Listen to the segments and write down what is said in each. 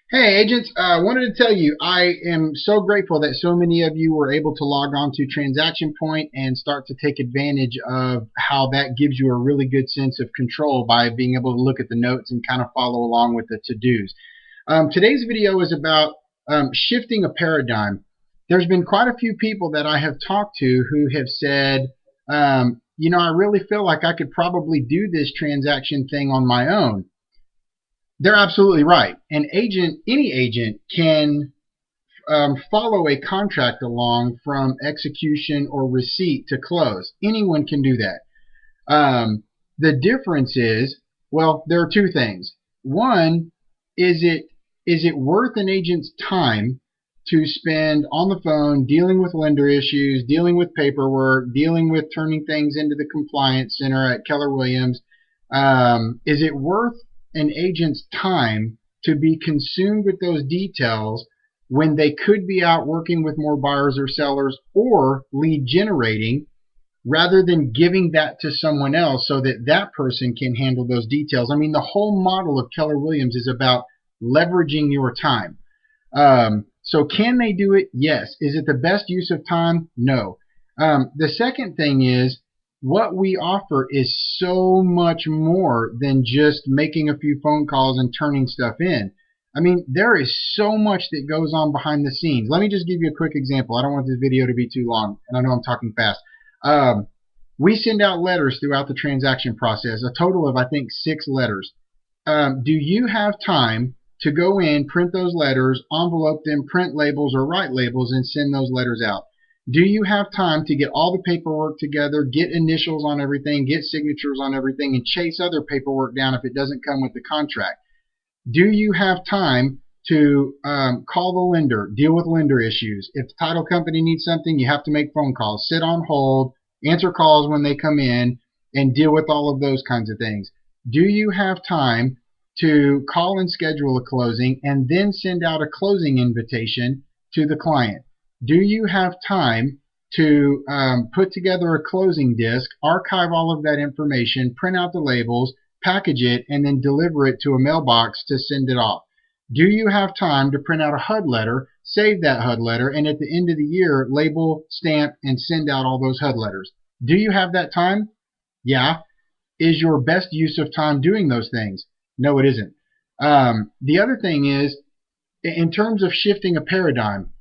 Hey agents, I wanted to tell you I am so grateful that so many of you were able to log on to Transaction Point and start to take advantage of how that gives you a really good sense of control by being able to look at the notes and kind of follow along with the to-dos. Today's video is about shifting a paradigm. There's been quite a few people that I have talked to who have said, I really feel like I could probably do this transaction thing on my own. They're absolutely right. Any agent can follow a contract along from execution or receipt to close. Anyone can do that. The difference is, well, there are two things. One, is it worth an agent's time to spend on the phone dealing with lender issues, dealing with paperwork, dealing with turning things into the compliance center at Keller Williams? Is it worth an agent's time to be consumed with those details when they could be out working with more buyers or sellers or lead generating, rather than giving that to someone else so that that person can handle those details? I mean, the whole model of Keller Williams is about leveraging your time. So can they do it? Yes. Is it the best use of time? No. The second thing is, what we offer is so much more than just making a few phone calls and turning stuff in. I mean, there is so much that goes on behind the scenes. Let me just give you a quick example. I don't want this video to be too long, and I know I'm talking fast. We send out letters throughout the transaction process, a total of, I think, 6 letters. Do you have time to go in, print those letters, envelope them, print labels, or write labels, and send those letters out? Do you have time to get all the paperwork together, get initials on everything, get signatures on everything, and chase other paperwork down if it doesn't come with the contract? Do you have time to call the lender, deal with lender issues? If the title company needs something, you have to make phone calls, sit on hold, answer calls when they come in, and deal with all of those kinds of things. Do you have time to call and schedule a closing and then send out a closing invitation to the client? Do you have time to put together a closing disc, archive all of that information, print out the labels, package it, and then deliver it to a mailbox to send it off? Do you have time to print out a HUD letter, save that HUD letter, and at the end of the year, label, stamp, and send out all those HUD letters? Do you have that time? Yeah. Is your best use of time doing those things? No, it isn't. The other thing is, in terms of shifting a paradigm,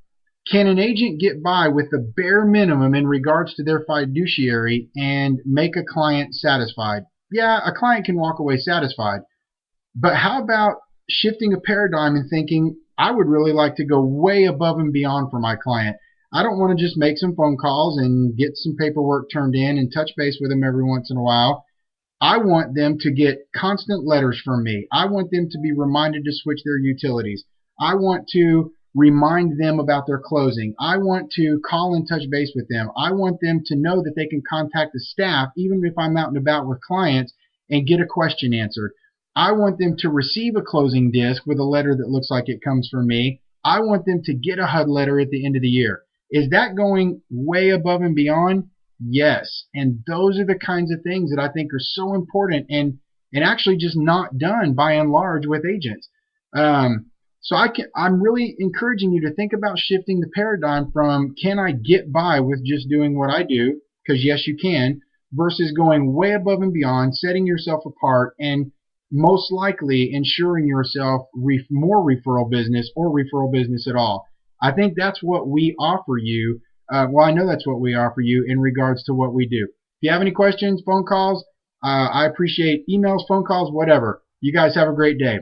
can an agent get by with the bare minimum in regards to their fiduciary and make a client satisfied? Yeah, a client can walk away satisfied. But how about shifting a paradigm and thinking, I would really like to go way above and beyond for my client. I don't want to just make some phone calls and get some paperwork turned in and touch base with them every once in a while. I want them to get constant letters from me. I want them to be reminded to switch their utilities. I want to remind them about their closing. I want to call and touch base with them. I want them to know that they can contact the staff even if I'm out and about with clients and get a question answered. I want them to receive a closing disc with a letter that looks like it comes from me. I want them to get a HUD letter at the end of the year. Is that going way above and beyond? Yes. And those are the kinds of things that I think are so important and actually just not done by and large with agents. I'm really encouraging you to think about shifting the paradigm from, can I get by with just doing what I do? Because yes, you can, versus going way above and beyond, setting yourself apart, and most likely ensuring yourself more referral business or referral business at all. I think that's what we offer you. I know that's what we offer you in regards to what we do. If you have any questions, phone calls, I appreciate emails, phone calls, whatever. You guys have a great day.